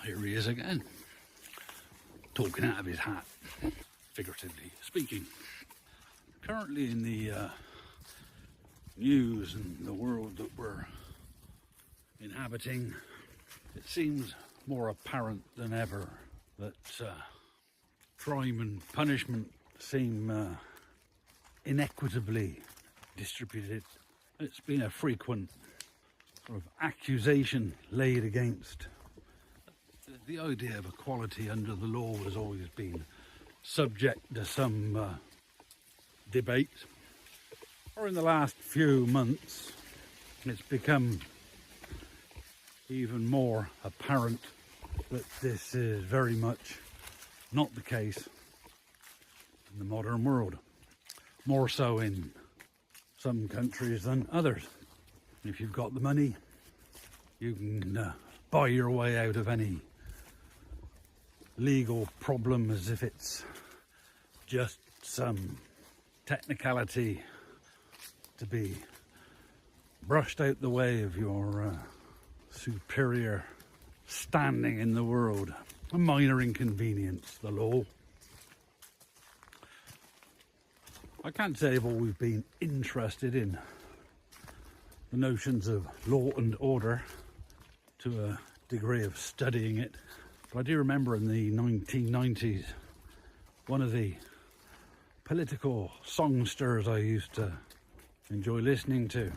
here he is again, talking out of his hat, figuratively speaking. Currently in the news and the world that we're inhabiting, it seems more apparent than ever that crime and punishment seem inequitably distributed. It's been a frequent sort of accusation laid against the idea of equality under the law. Has always been subject to some debate, or in the last few months it's become even more apparent that this is very much not the case in the modern world, more so in some countries than others. If you've got the money, you can buy your way out of any legal problem as if it's just some technicality to be brushed out the way of your superior standing in the world. A minor inconvenience, the law. I can't say I've always been interested in the notions of law and order to a degree of studying it, but I do remember in the 1990s one of the political songsters I used to enjoy listening to,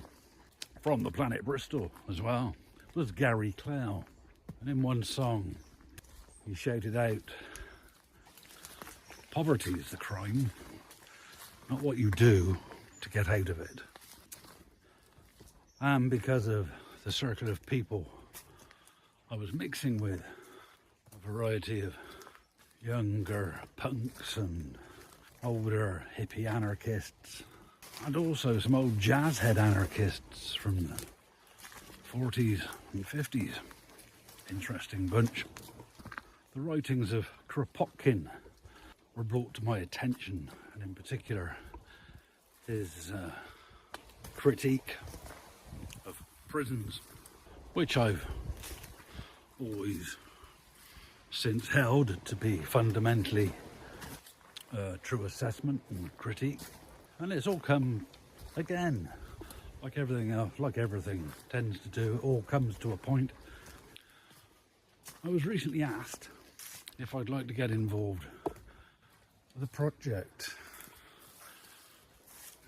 from the planet Bristol as well, was Gary Clow. And in one song he shouted out, "Poverty is the crime, not what you do to get out of it." And because of the circle of people I was mixing with, a variety of younger punks and older hippie anarchists, and also some old jazz head anarchists from the 40s and 50s. Interesting bunch. The writings of Kropotkin were brought to my attention, and in particular his critique of prisons, which I've always since held to be fundamentally a true assessment and critique. And it's all come, again, like everything else, like everything tends to do, it all comes to a point. I was recently asked if I'd like to get involved with a project.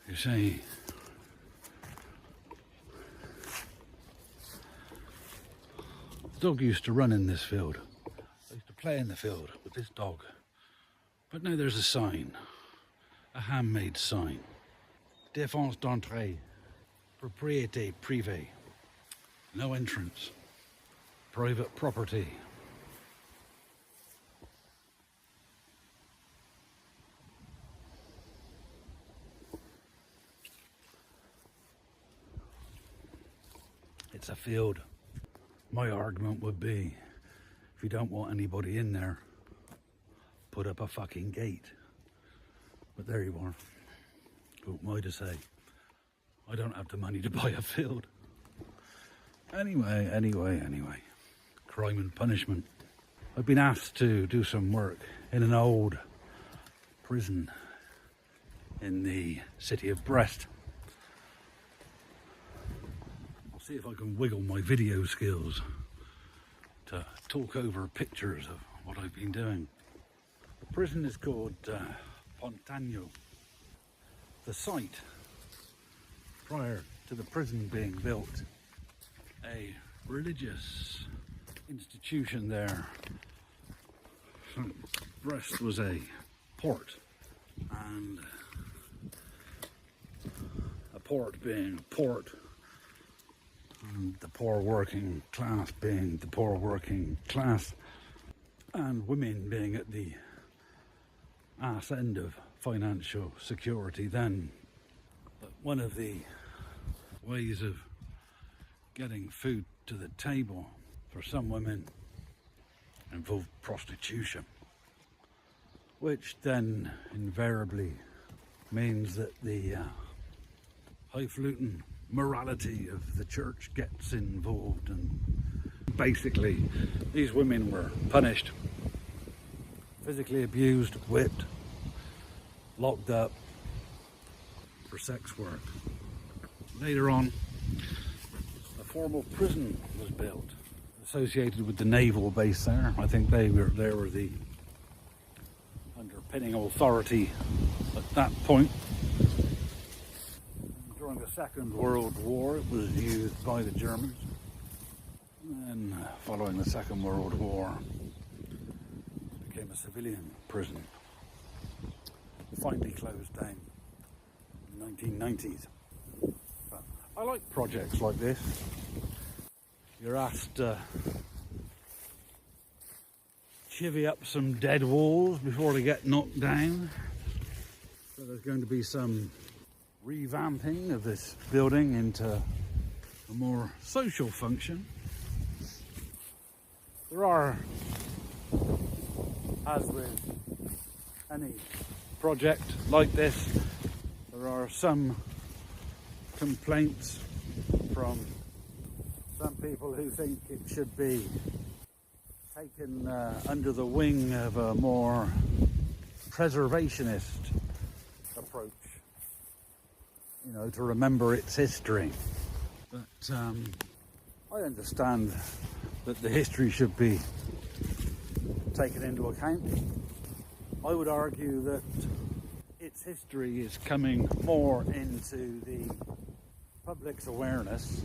You see, the dog used to run in this field. I used to play in the field with this dog. But now there's a sign, a handmade sign. Défense d'entrée, propriété privée. No entrance, private property. It's a field. My argument would be, if you don't want anybody in there, put up a fucking gate. But there you are. Who am I to say? I don't have the money to buy a field. Anyway. Crime and punishment. I've been asked to do some work in an old prison in the city of Brest. I'll see if I can wiggle my video skills to talk over pictures of what I've been doing. The prison is called Pontagno. The site, prior to the prison being built, a religious institution there. Brest was a port, and a port being a port, and the poor working class being the poor working class, and women being at the ass end of financial security then. But one of the ways of getting food to the table for some women involved prostitution, which then invariably means that the highfalutin morality of the church gets involved, and basically these women were punished, physically abused, whipped, locked up for sex work. Later on, a formal prison was built associated with the naval base there. I think they were the underpinning authority at that point. During the Second World War, it was used by the Germans. And following the Second World War, it became a civilian prison. Finally closed down in the 1990s. But I like projects like this. You're asked to chivvy up some dead walls before they get knocked down. So there's going to be some revamping of this building into a more social function. There are, as with any project like this, there are some complaints from some people who think it should be taken under the wing of a more preservationist approach, you know, to remember its history. But I understand that the history should be taken into account. I would argue that its history is coming more into the public's awareness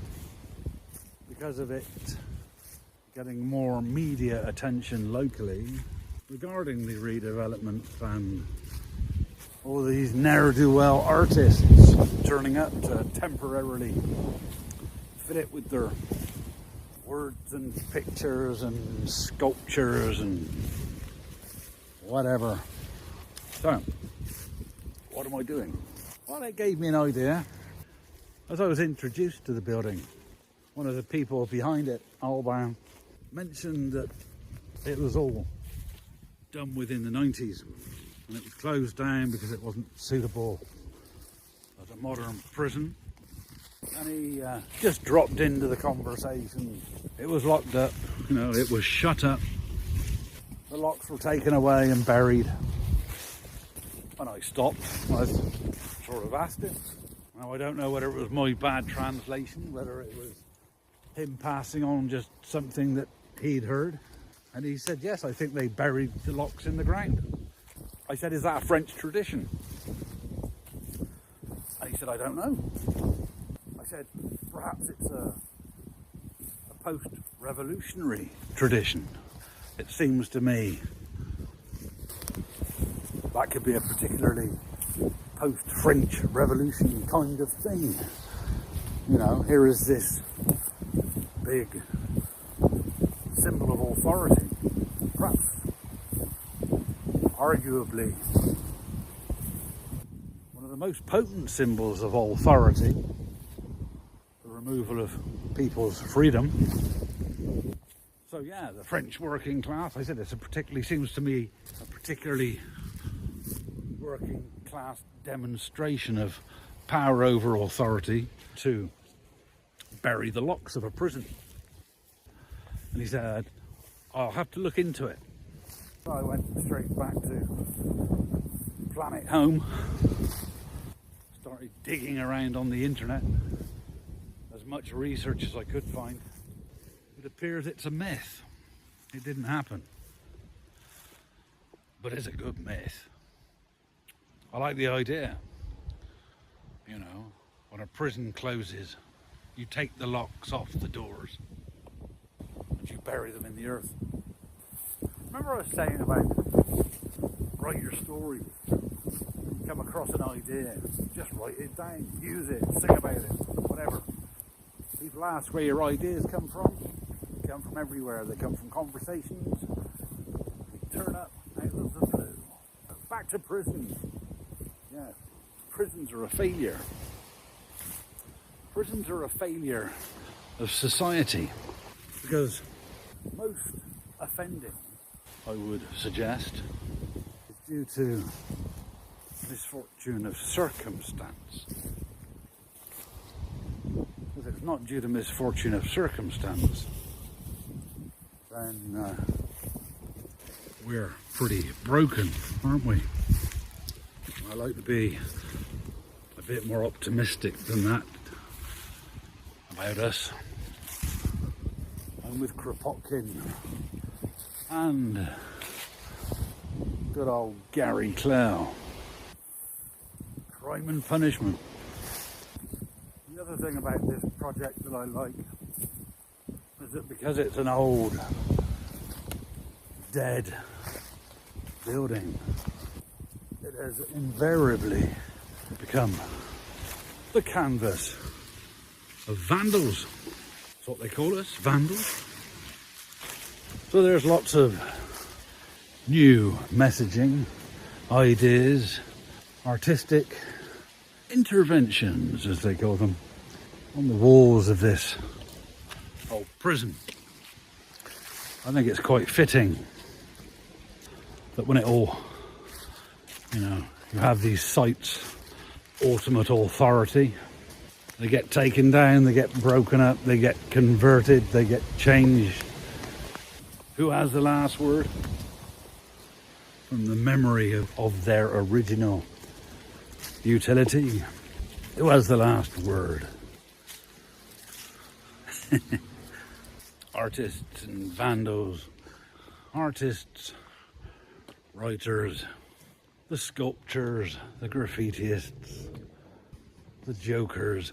because of it getting more media attention locally regarding the redevelopment and all these ne'er-do-well artists turning up to temporarily fit it with their words and pictures and sculptures and whatever. So, what am I doing? Well, it gave me an idea. As I was introduced to the building, one of the people behind it, Alban, mentioned that it was all done within the 90s and it was closed down because it wasn't suitable as a modern prison. And he just dropped into the conversation. It was locked up, you know, it was shut up. The locks were taken away and buried. And I stopped. I sort of asked him. Now, I don't know whether it was my bad translation, whether it was him passing on just something that he'd heard. And he said, yes, I think they buried the locks in the ground. I said, is that a French tradition? And he said, I don't know. I said, perhaps it's a post-revolutionary tradition. It seems to me that could be a particularly post-French Revolution kind of thing. You know, here is this big symbol of authority, perhaps arguably one of the most potent symbols of authority, the removal of people's freedom. So yeah, the French working class, I said seems to me a particularly working class demonstration of power over authority to bury the locks of a prison. And he said, I'll have to look into it. So I went straight back to Planet Home, started digging around on the internet, as much research as I could find. It appears it's a myth. It didn't happen. But it's a good myth. I like the idea. You know, when a prison closes, you take the locks off the doors and you bury them in the earth. Remember I was saying about write your story, come across an idea, just write it down, use it, sing about it, whatever. People ask where your ideas come from. They come from everywhere. They come from conversations. They turn up out of the blue. Back to prisons. Yeah, prisons are a failure. Prisons are a failure of society because most offending, I would suggest, is due to misfortune of circumstance. If it's not due to misfortune of circumstance, then we're pretty broken, aren't we? I like to be a bit more optimistic than that about us. I'm with Kropotkin and good old Gary Clow. Crime and punishment. The other thing about this project that I like is that because it's an old, dead building, it has invariably become the canvas of vandals. That's what they call us, vandals. So there's lots of new messaging, ideas, artistic interventions, as they call them, on the walls of this old prison. I think it's quite fitting that when it all, you have these sites, ultimate authority, they get taken down, they get broken up, they get converted, they get changed. Who has the last word? From the memory of their original utility, who has the last word? Artists and vandals, artists, writers, the sculptors, the graffitiists, the jokers,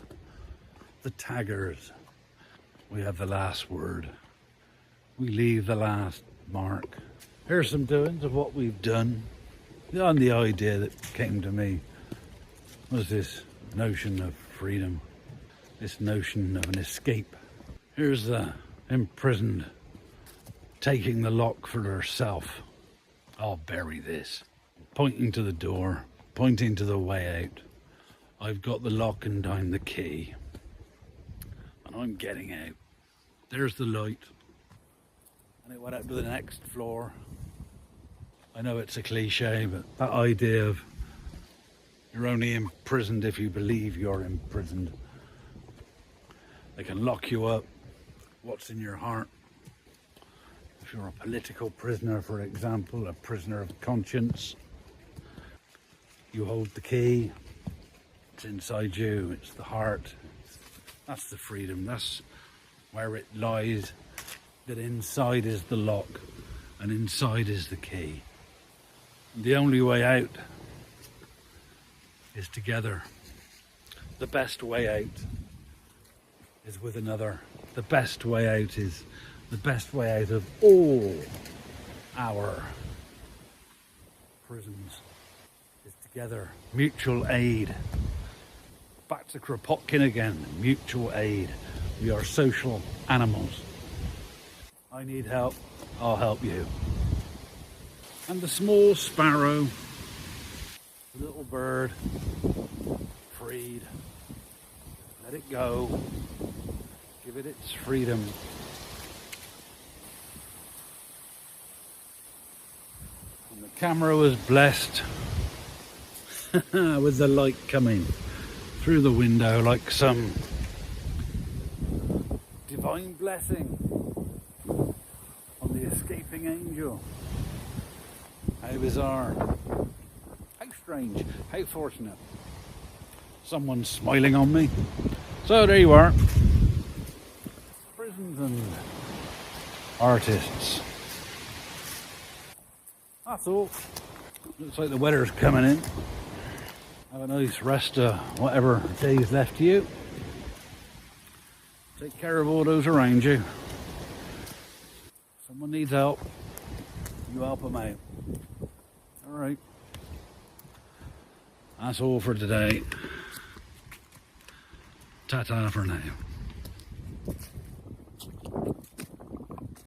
the taggers. We have the last word. We leave the last mark. Here's some doings of what we've done. And the idea that came to me was this notion of freedom, this notion of an escape. Here's the imprisoned taking the lock for herself. I'll bury this. Pointing to the door, pointing to the way out. I've got the lock and I'm the key. And I'm getting out. There's the light. And it went up to the next floor. I know it's a cliche, but that idea of you're only imprisoned if you believe you're imprisoned. They can lock you up. What's in your heart? If you're a political prisoner, for example, a prisoner of conscience, you hold the key. It's inside you. It's the heart. That's the freedom. That's where it lies. That inside is the lock and inside is the key. The only way out is together. The best way out is with another. The best way out is the best way out of all our prisons is together. Mutual aid. Back to Kropotkin again. Mutual aid. We are social animals. I need help. I'll help you. And the small sparrow, the little bird, freed. Let it go. Give it its freedom. And the camera was blessed with the light coming through the window like some divine blessing on the escaping angel. How bizarre. How strange. How fortunate. Someone's smiling on me. So there you are. Prisons and artists. That's all. Looks like the weather's coming in. Have a nice rest of whatever day's left to you. Take care of all those around you. Someone needs help. You help them out. All right. That's all for today. Ta-ta for now.